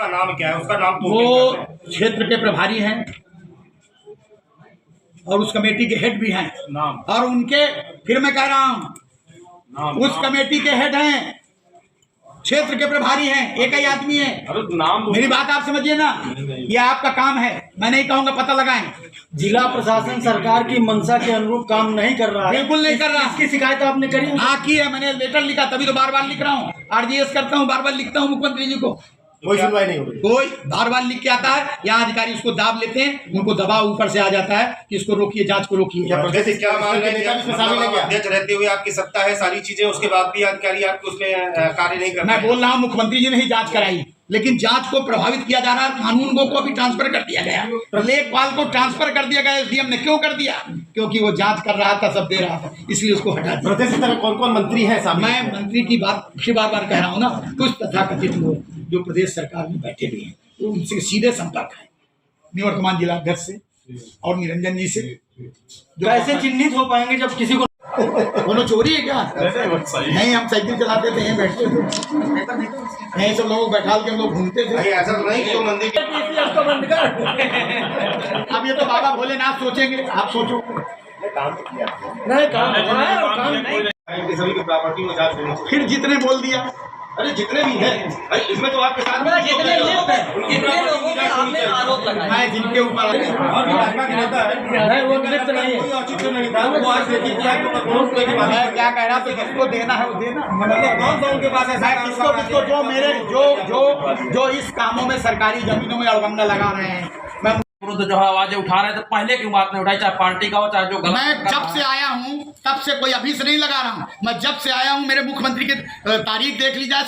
उसका नाम क्या है? उसका नाम तो वो क्षेत्र के प्रभारी हैं और उस कमेटी के हेड भी हैं नाम और उनके, फिर मैं कह रहा हूँ, उस कमेटी के हेड हैं, क्षेत्र के प्रभारी हैं, एक ही आदमी है। नाम मेरी बात आप समझिए ना, ये आपका काम है, मैं नहीं कहूंगा पता लगाएं। जिला प्रशासन सरकार की मंशा के अनुरूप काम नहीं कर रहा है। बिल्कुल नहीं कर रहा। इसकी शिकायत आपने करी? हाँ की है, मैंने लेटर लिखा, तभी तो बार बार लिख रहा हूँ, आरजीएस करता हूँ, बार बार लिखता हूँ मुख्यमंत्री जी को, कोई सुनवाई नहीं हो रही। कोई बार बार लिख के आता है, यहाँ अधिकारी उसको दाब लेते हैं, उनको दबाव ऊपर से आ जाता है कि इसको रोकिए, जांच को रोकिए। क्या मान अध्यक्ष रहते हुए आपकी सत्ता है, सारी चीजें, उसके बाद भी अधिकारी आपको उसमें कार्य नहीं कर? मैं बोल रहा हूँ मुख्यमंत्री जी ने ही जांच कराई, लेकिन जांच को प्रभावित किया जा रहा है। कानून को अभी ट्रांसफर कर दिया गया, लेखपाल को ट्रांसफर कर दिया गया। एसडीएम ने क्यों कर दिया? क्योंकि वो जांच कर रहा था, सब दे रहा था, इसलिए उसको हटा दिया। प्रदेश में कौन कौन मंत्री हैं? मैं मंत्री की बात बार बार कह रहा हूँ ना, कुछ तथाकथित लोग जो प्रदेश सरकार में बैठे हुए हैं, तो उनसे सीधे संपर्क है निवर्तमान जिला अध्यक्ष से और निरंजन जी से। कैसे चिन्हित हो पाएंगे जब किसी को दोनों चोरी है क्या? नहीं, हम साइकिल चलाते थे, यहीं बैठते थे, यहीं सब लोग बैठा के हम लोग घूमते थे। ऐसा तो नहीं कि वो मंदिर अब ये तो बाबा भोलेनाथ सोचेंगे, आप सोचो। नहीं काम सभी की प्रॉपर्टी में जांच होनी चाहिए। फिर जितने बोल दिया, अरे जितने भी हैं भाई, इसमें तो आपके साथ जितने लोग हैं, जितने लोगों पे आपने आरोप लगाया, मैं जिनके ऊपर और भी भाजपा के नेता है, वो लिप्त नहीं है। कोई औचित्य नहीं था, वो आज देखिए कि आपको करोड़ों रुपए की बात मैं क्या कह रहा था, जिसको देना है वो देना। मतलब कौन सा उनके पास ऐसा मैं किसको किसको, जो मेरे जो इस कामों में सरकारी जमीनों में अड़बंगा लगा रहे हैं, मैं विरुद्ध जो है आवाजें उठा रहे थे, पहले क्यों बात नहीं उठाई? चाहे पार्टी का हो, चाहे जो गलत मैं जब से आया हूँ तब से, कोई अभी से नहीं लगा रहा हूँ, मैं जब से आया हूँ, मेरे मुख्यमंत्री की तारीख देख ली जाए,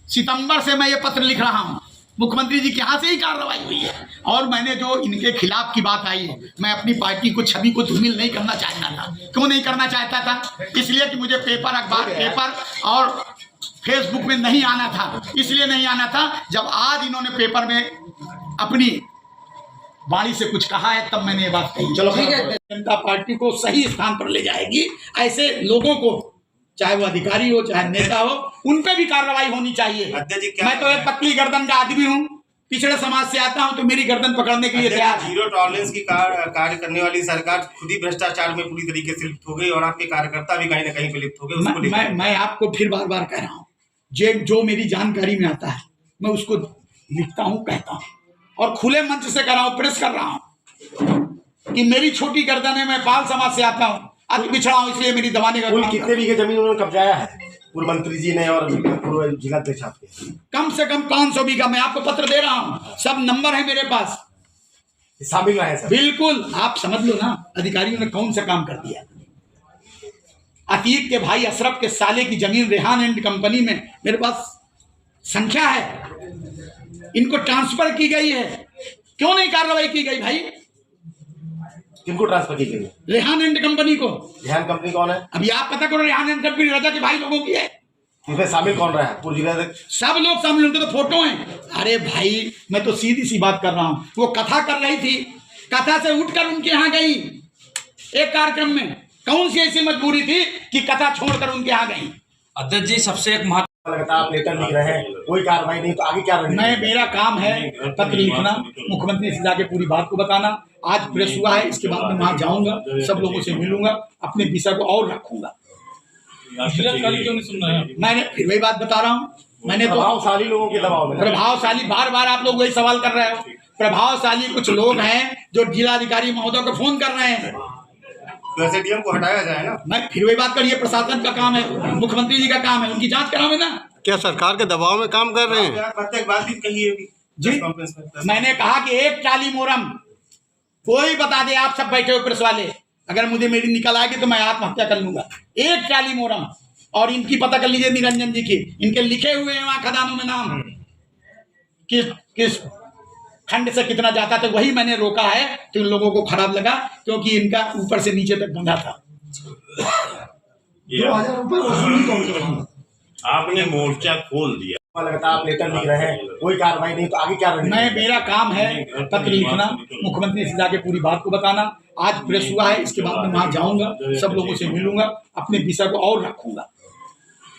सितंबर से मैं ये पत्र लिख रहा हूँ। मुख्यमंत्री जी के यहाँ से ही कार्रवाई हुई है और मैंने जो इनके खिलाफ की बात आई है, मैं अपनी पार्टी को, छवि को धूमिल नहीं करना चाहता था। क्यों नहीं करना चाहता था? इसलिए कि मुझे पेपर, अखबार, पेपर और फेसबुक में नहीं आना था। इसलिए नहीं आना था, जब आज इन्होंने पेपर में अपनी वाणी से कुछ कहा है, तब मैंने ये बात कही। चलो ठीक है, जनता पार्टी को सही स्थान पर ले जाएगी। ऐसे लोगों को, चाहे वो अधिकारी हो, चाहे नेता हो, उन पे भी कार्रवाई होनी चाहिए। मैं तो एक पतली गर्दन का आदमी हूँ, पिछड़े समाज से आता हूँ, तो मेरी गर्दन पकड़ने के लिए तैयार है। जीरो टॉलरेंस की कार्य करने वाली सरकार खुद ही भ्रष्टाचार में पूरी तरीके से लिप्त हो गई और आपके कार्यकर्ता भी कहीं न कहीं पे लिप्त हो गए। मैं आपको फिर बार बार कह रहा हूँ, जो मेरी जानकारी में आता है मैं उसको लिखता हूँ, कहता हूँ और खुले मंच से कर रहा हूँ, प्रेस कर रहा हूँ कि मेरी छोटी गर्दन है, मैं बाल समाज से आता हूँ, अति पिछड़ा हूँ, इसलिए मेरी दबाने का। कितने बीघे जमीन उन्होंने कब्जाया है पूर्व मंत्री जी ने और पूर्व जिलाध्यक्ष आपके? कम से कम 500 बीघा। मैं आपको पत्र दे रहा हूँ, सब नंबर है मेरे पास, शामिल रहे सर। बिल्कुल, आप समझ लो ना अधिकारियों ने कौन सा काम कर दिया। अतीक के भाई अशरफ के साले की जमीन रेहान एंड कंपनी में मेरे पास संख्या है, इनको ट्रांसफर की गई है। क्यों नहीं कार्रवाई की गई भाई? किनको ट्रांसफर की गई? रेहान एंड कंपनी को। रेहान कंपनी कौन है? अभी आप पता करो, रेहान एंड कंपनी रजा के भाई लोगों की है। इसमें शामिल कौन रहा है? पूर्व जिलाध्यक्ष सब लोग शामिल, उनके तो फोटो हैं। अरे भाई, मैं तो सीधी सी बात कर रहा हूँ, वो कथा कर रही थी, कथा से उठकर उनके यहाँ गई एक कार्यक्रम में। कौन सी ऐसी मजबूरी थी कि कथा छोड़कर उनके यहाँ गई? अध्यक्ष जी, सबसे एक महत्व, लगता है आप लेटर लिख रहे हैं, कोई कार्रवाई नहीं, तो आगे क्या रही? मेरा काम है पत्र लिखना, मुख्यमंत्री से जाके पूरी बात को बताना। आज प्रेस हुआ है, इसके बाद मैं वहां जाऊंगा, सब लोगों से मिलूंगा, अपने विषय को और रखूंगा। मैंने फिर वही बात बता रहा हूँ, मैंने तो प्रभावशाली लोगों के दबाव में, प्रभावशाली, बार बार आप लोग वही सवाल कर रहे हो। प्रभावशाली कुछ लोग हैं जो जिलाधिकारी महोदय को फोन कर रहे हैं, तो एसडीएम को हटाया जाए ना। मैं फिर वही बात करिए, प्रशासन का काम है, मुख्यमंत्री जी का काम है, उनकी जांच करावे ना। क्या सरकार के दबाव में काम कर रहे हैं? प्रत्येक बात भी कहिए जी। मैंने कहा कि एक टाली मोरम कोई बता दे, आप सब बैठे हो प्रेस वाले, अगर मुझे मेरी निकल आएगी तो मैं आत्महत्या कर लूंगा। एक टाली मोरम, और इनकी पता कर लीजिए निरंजन जी की, इनके लिखे हुए हैं वहां खदानों में नाम, किस खंड से कितना जाता था, वही मैंने रोका है। तो इन लोगों को खराब लगा क्योंकि इनका ऊपर से नीचे तक बंधा था। 2000 रुपये आपने मोर्चा खोल दिया। लगता है आप लेटर लिख रहे हैं, कोई कार्रवाई नहीं, तो आगे क्या रही? मेरा काम है पत्र लिखना, मुख्यमंत्री से जाके पूरी बात को बताना। आज प्रेस हुआ है, इसके बाद मैं वहां जाऊंगा, सब लोगों से मिलूंगा, अपने विषय को और रखूंगा।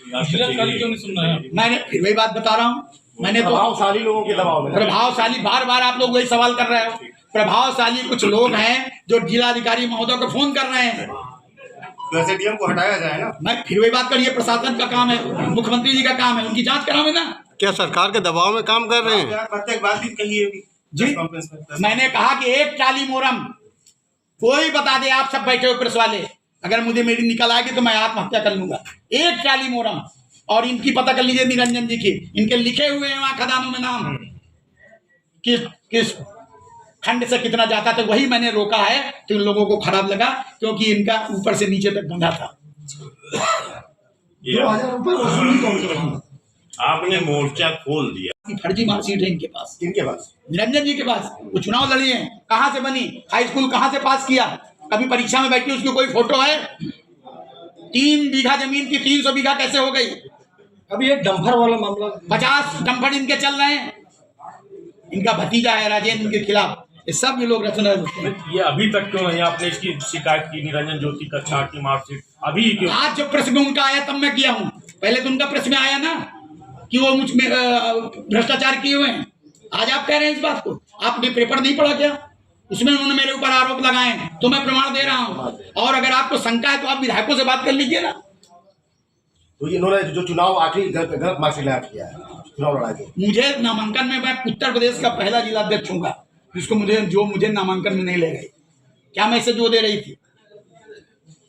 क्यों नहीं सुन रहे हैं? मैंने फिर वही बात बता रहा हूँ, मैंने तो प्रभावशाली लोगों के दबाव में प्रभावशाली, बार बार आप लोग वही सवाल कर रहे हो। प्रभावशाली कुछ लोग हैं जो जिलाधिकारी महोदय को फोन कर रहे हैं, तो ऐसे डीएम को हटाया जाए ना। मैं फिर वही बात करिए, प्रशासन का काम है, मुख्यमंत्री जी का काम है, उनकी जांच करावे ना। क्या सरकार के दबाव में काम कर रहे हैं? प्रत्येक बात भी कही होगी जी, मैंने कहा कि एक टाली मोरम कोई बता दे, आप सब बैठे हो प्रेस वाले, अगर मुझे मेरी निकल आएगी तो मैं आत्महत्या कर लूंगा। एक टाली मोरम, और इनकी पता कर लीजिए निरंजन जी की, इनके लिखे हुए हैं वहां खदानों में नाम, किस खंड से कितना जाता था, वही मैंने रोका है। तो इन लोगों को खराब लगा क्योंकि इनका ऊपर से नीचे तक बंधा था। 2000 रुपये वसूली कौन कर रहा है? आपने मोर्चा खोल दिया। फर्जी मार्कशीट है इनके पास। किनके पास? निरंजन जी के पास। वो चुनाव लड़ी है, कहाँ से बनी, हाई स्कूल कहाँ से पास किया, कभी परीक्षा में बैठी उसकी कोई फोटो है? 3 बीघा जमीन की 300 बीघा कैसे हो गई? अभी एक डंपर वाला मामला 50 डंपर इनके चल रहे हैं। इनका भतीजा है राजेंद्र, इनके खिलाफ ये सब ये लोग रचना रचते हैं। ये अभी तक क्यों नहीं आपने इसकी शिकायत की? निरंजन ज्योति कक्षा की मार्कशीट अभी क्यों? आज जब प्रेस में उनका आया तब मैं किया हूँ, पहले तो उनका प्रेस में आया ना कि वो मुझ में भ्रष्टाचार किए हुए हैं। आज आप कह रहे हैं इस बात को, आपने पेपर नहीं पढ़ा क्या? उसमें उन्होंने मेरे ऊपर आरोप लगाए हैं, तो मैं प्रमाण दे रहा हूँ। और अगर आपको शंका है तो आप विधायकों से बात कर लीजिए ना। तो इन्होंने जो चुनाव आखिरी गलत मार्कशीट लगा किया है, चुनाव लड़ा के मुझे नामांकन में, मैं उत्तर प्रदेश का पहला जिला अध्यक्ष हूँगा जिसको मुझे नामांकन में नहीं ले गई। क्या मैं इसे जो दे रही थी?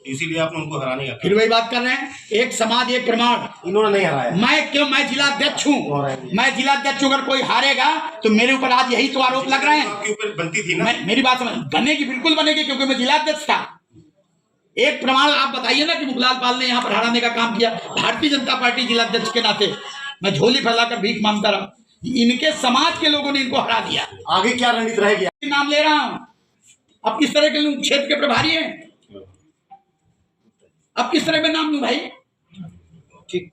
इसीलिए आपने उनको हराने का। फिर वही बात कर रहे हैं, एक समाज एक प्रमाण। इन्होंने नहीं हराया। मैं जिला अध्यक्ष हूँ, मैं जिला अध्यक्ष हूँ। अगर कोई हारेगा तो मेरे ऊपर आज यही तो आरोप लग रहे हैं। आपके ऊपर बनती थी ना। मेरी बात समझ, बनेगी, बिल्कुल बनेगी, क्योंकि मैं जिला अध्यक्ष था। एक प्रमाण आप बताइए ना कि मुखलाल पाल ने यहाँ पर हराने का काम किया। भारतीय जनता पार्टी जिला अध्यक्ष के नाते मैं झोली फैलाकर भीख मांगता रहा, इनके समाज के लोगों ने इनको हरा दिया। आगे क्या रणनीति रहेगी? नाम ले रहा हूँ। अब किस तरह के लोग क्षेत्र के प्रभारी हैं, अब किस तरह में नाम लूं भाई? ठीक,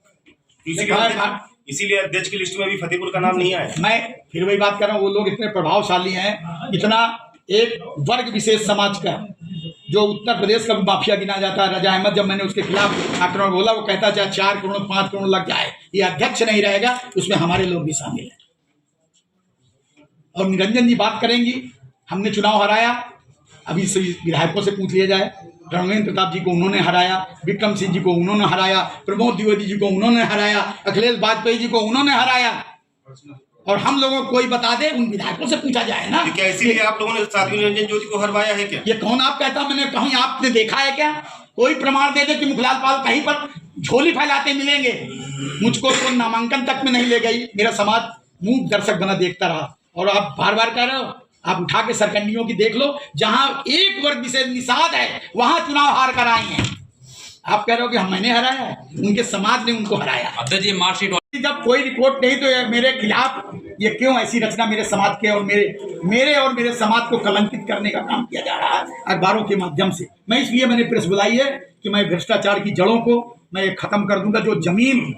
इसीलिए अध्यक्ष की लिस्ट में भी फतेहपुर का नाम नहीं आया। मैं फिर वही बात कर रहा हूँ, वो लोग इतने प्रभावशाली हैं, इतना एक वर्ग विशेष समाज का जो उत्तर प्रदेश का माफिया गिना जाता है। रजा अहमद, जब मैंने उसके खिलाफ आक्रमण बोला, वो कहता चाहे 4 करोड़ 5 करोड़ लग जाए, ये अध्यक्ष नहीं रहेगा, उसमें हमारे लोग भी शामिल हैं। और निरंजन जी बात करेंगी, हमने चुनाव हराया, अभी से विधायकों से पूछ लिया जाए। रणवीर प्रताप जी को उन्होंने हराया, विक्रम सिंह जी को उन्होंने हराया, प्रमोद द्विवेदी जी को उन्होंने हराया, अखिलेश वाजपेयी जी को उन्होंने हराया। और हम लोगों को कोई बता दे, उन विधायकों से पूछा जाए ना। क्या इसीलिए आप लोगों ने साध्वी निरंजन ज्योति को हरवाया है क्या? ये कौन आप कहता, मैंने कहीं आपने देखा है क्या? कोई प्रमाण दे दे कि मुखलाल पाल कहीं पर झोली फैलाते मिलेंगे। मुझको तो नामांकन तक में नहीं ले गई, मेरा समाज मूक दर्शक बना देखता रहा। और आप बार बार कह रहे हो, आप उठा के सरकंडियों की देख लो, जहां एक वर्ग विशेष निषाद है वहां चुनाव हार कर आए हैं। आप कह रहे हो कि मैंने हराया है, उनके समाज ने उनको हराया। अध्यक्ष जी मार्कशीट जब कोई रिपोर्ट नहीं तो मेरे खिलाफ ये क्यों ऐसी रचना मेरे समाज के और मेरे समाज को कलंकित करने का काम किया जा रहा है अखबारों के माध्यम से। मैं इसलिए मैंने प्रेस बुलाई है कि मैं भ्रष्टाचार की जड़ों को मैं खत्म कर दूंगा। जो जमीन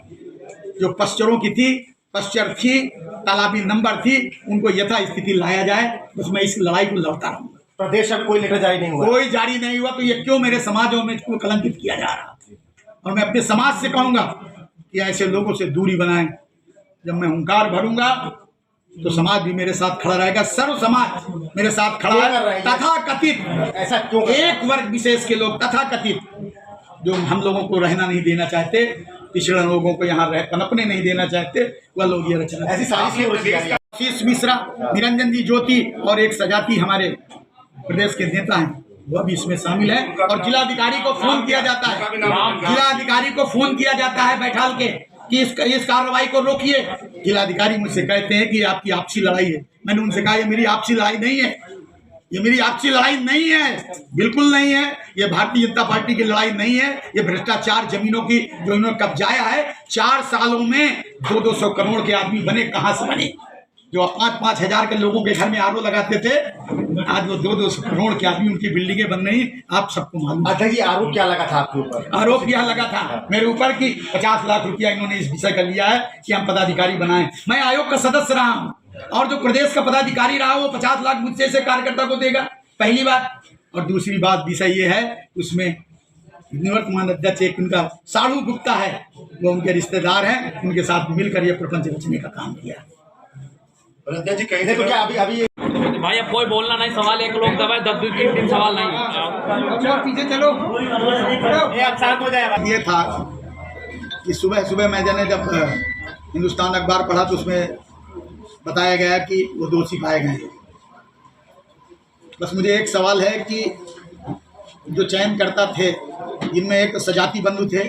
जो पश्चरों की थी, पश्चर थी, तालाबी नंबर थी, उनको यथास्थिति लाया जाए। बस मैं इस लड़ाई को लड़ता रहूंगा। प्रदेश में कोई लेटर जारी नहीं हुआ, कोई जारी नहीं हुआ, तो ये क्यों मेरे समाज और में इसको कलंकित किया जा रहा है? और मैं अपने समाज से कहूंगा कि ऐसे लोगों से दूरी बनाएं। जब मैं हुंकार भरूंगा तो समाज भी मेरे साथ खड़ा रहेगा, सर्व समाज मेरे साथ खड़ा है। तथा कथित ऐसा क्यों? एक वर्ग विशेष के लोग तथा कथित जो हम लोगों को रहना नहीं देना चाहते, पिछड़े लोगों को यहाँ पनपने नहीं देना चाहते, वह लोग ये रचना। ऐसी साजिश आशीष मिश्रा, निरंजन जी ज्योति और एक सजाती हमारे प्रदेश के नेता हैं, वह भी इसमें शामिल है। और जिलाधिकारी को फोन किया जाता है, जिलाधिकारी को फोन किया जाता है बैठाल के कि इस कार्रवाई को रोकिए। जिलाधिकारी मुझसे कहते हैं कि आपकी आपसी लड़ाई है। मैंने उनसे कहा ये मेरी आपसी लड़ाई नहीं है, ये मेरी आपसी लड़ाई नहीं है, बिल्कुल नहीं है। ये भारतीय जनता पार्टी की लड़ाई नहीं है। ये भ्रष्टाचार जमीनों की जो इन्होंने कब्जाया है, 4 सालों में 200 करोड़ के आदमी बने, कहाँ से बने? जो 5-5 हजार के लोगों के घर में आरओ लगाते थे, आज वो 200 करोड़ के आदमी, उनकी बिल्डिंगें बन रही, आप सबको मालूम। अच्छा जी, आरोप क्या लगा था आपके ऊपर? आरोप यह लगा था मेरे ऊपर कि 50 लाख रुपया इन्होंने इस विषय का लिया है कि हम पदाधिकारी बनाएं। मैं आयोग का सदस्य रहा हूं और जो प्रदेश का पदाधिकारी रहा वो 50 लाख मुझसे से कार्यकर्ता को देगा, पहली बात। और दूसरी बात विषय ये है, उसमें निवर्तमान अध्यक्ष एक उनका साढ़ू गुप्ता है, वो उनके रिश्तेदार हैं, उनके साथ मिलकर ये प्रपंच रचने का काम किया। और अध्यक्ष जी कहीं देखो से क्या अभी अभी भाई अब कोई बोलना नहीं, सवाल एक लोग दबाए 10-2-3 सवाल नहीं। पीछे चलो। ये था कि सुबह सुबह मैंने जब हिंदुस्तान अखबार पढ़ा तो उसमें बताया गया कि वो दोषी पाए गए। बस मुझे एक सवाल है कि जो चयनकर्ता थे जिनमें एक सजाती बंधु थे,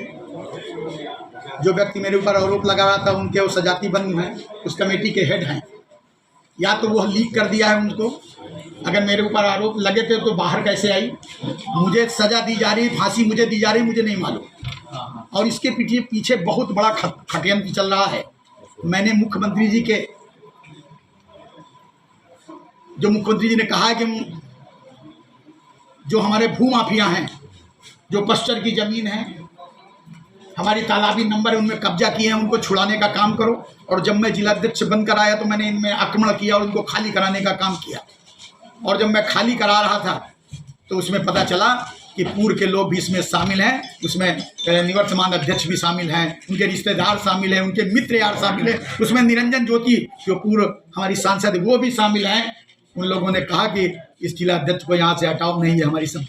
जो व्यक्ति मेरे ऊपर आरोप लगा रहा था उनके वो सजाती बंधु हैं, उस कमेटी के हेड हैं, या तो वो लीक कर दिया है उनको, अगर मेरे ऊपर आरोप लगे थे तो बाहर कैसे आई, मुझे सज़ा दी जा रही, फांसी मुझे दी जा रही, मुझे नहीं मालूम। और इसके पीछे बहुत बड़ा षड्यंत्र चल रहा है। मैंने मुख्यमंत्री जी के जो मुख्यमंत्री जी ने कहा है कि जो हमारे भू माफिया हैं, जो पश्चर की ज़मीन है, हमारी तालाबी नंबर है, उनमें कब्जा किए हैं, उनको छुड़ाने का काम करो। और जब मैं जिलाध्यक्ष बनकर आया तो मैंने इनमें आक्रमण किया और उनको खाली कराने का काम किया। और जब मैं खाली करा रहा था तो उसमें पता चला कि पूर्व के लोग भी इसमें शामिल हैं, उसमें निवर्तमान अध्यक्ष भी शामिल हैं, उनके रिश्तेदार शामिल हैं, उनके मित्र यार शामिल हैं, उसमें निरंजन ज्योति जो पूर्व हमारी सांसद वो भी शामिल हैं। उन लोगों ने कहा कि इस जिलाध्यक्ष को यहाँ से हटाओ, नहीं है हमारी सब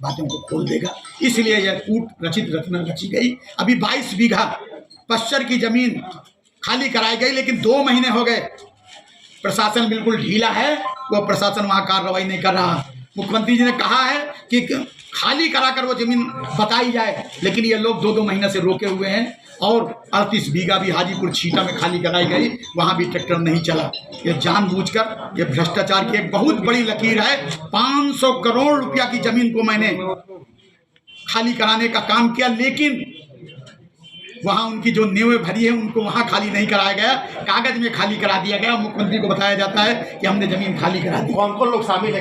बातों को खोल देगा, इसलिए यह कूट रचित रचना रची गई। अभी 22 बीघा पश्चर की जमीन खाली कराई गई, लेकिन 2 महीने हो गए, प्रशासन बिल्कुल ढीला है, वो प्रशासन वहाँ कार्रवाई नहीं कर रहा। मुख्यमंत्री जी ने कहा है कि खाली कराकर वो जमीन बताई जाए, लेकिन ये लोग 2-2 महीने से रोके हुए हैं। और 38 बीघा भी हाजीपुर छीटा में खाली कराई गई, वहाँ भी ट्रैक्टर नहीं चला। ये जानबूझकर ये भ्रष्टाचार की एक बहुत बड़ी लकीर है। 500 करोड़ रुपया की जमीन को मैंने खाली कराने का काम किया, लेकिन वहाँ उनकी जो नींवें भरी है उनको वहाँ खाली नहीं कराया गया, कागज में खाली करा दिया गया। मुख्यमंत्री को बताया जाता है कि हमने जमीन खाली करा दी। कौन कौन लोग शामिल है?